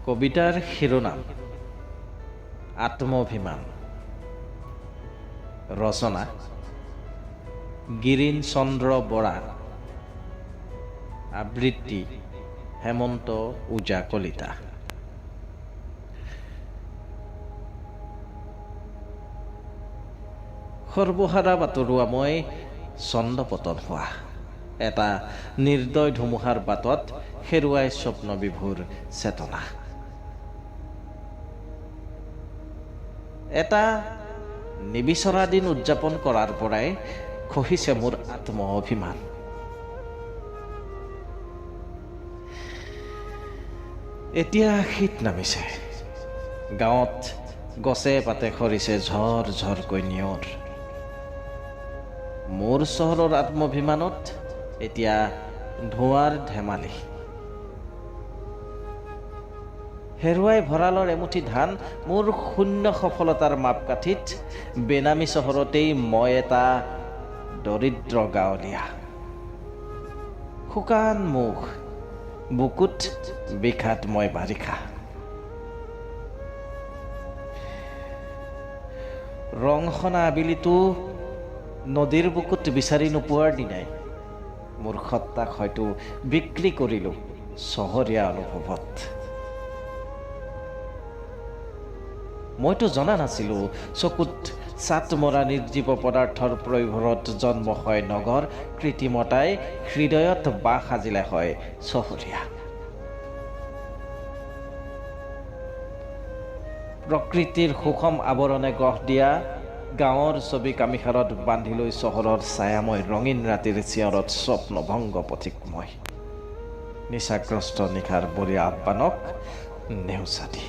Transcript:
কবিতাৰ শিৰোনাম আত্মঅভিমান। ৰচনা গিৰিন চন্দ্ৰ বৰা। আবৃত্তি হেমন্ত ওজা কলিতা। সৰ্বহাৰা বাতৰুৱা মই চন্দ্ৰপতন হোৱা এটা নিৰ্দয় ধুমুহাৰ বাটত হেৰুৱাই স্বপ্ন বিভোৰ চেতনা। এটা নিবিচৰা দিন উদযাপন কৰাৰ পৰাই খহিছে মোৰ আত্মঅভিমান। এতিয়া শীত নামিছে, গাঁৱত গছে পাতে সৰিছে ঝৰ ঝৰকৈ নিয়ৰ। মোৰ চহৰৰ আত্মঅভিমানত এতিয়া ধোঁৱাৰ ধেমালি। হেৰুৱাই ভঁৰালৰ এমুঠি ধান মোৰ শূন্য সফলতাৰ মাপকাঠিত বেনামী চহৰতেই মই এটা দৰিদ্ৰ গাঁৱলীয়া। শুকান মুখ, বুকুত বিষাদ মই বাৰিষা। ৰংসনা আবেলিটো নদীৰ বুকুত বিচাৰি নোপোৱাৰ দিনাই মোৰ সত্তাক হয়তো বিক্ৰী কৰিলোঁ চহৰীয়া অনুভৱত। মইতো জনা নাছিলোঁ চকুত চাট মৰা নিৰ্জীৱ পদাৰ্থৰ প্ৰয়োভৰত জন্ম হয় নগৰ, কৃত্ৰিমতাই হৃদয়ত বাস সাজিলে হয় চহৰীয়া। প্ৰকৃতিৰ সুষম আৱৰণে গঢ় দিয়া গাঁৱৰ ছবি কামিষাৰত বান্ধি লৈ চহৰৰ ছায়াময় ৰঙীন ৰাতিৰ চিঞৰত স্বপ্নভংগ পথিক মই। নিচাগ্ৰস্ত নিশাৰ বৰীয়া আহ্বানক নেওচা দি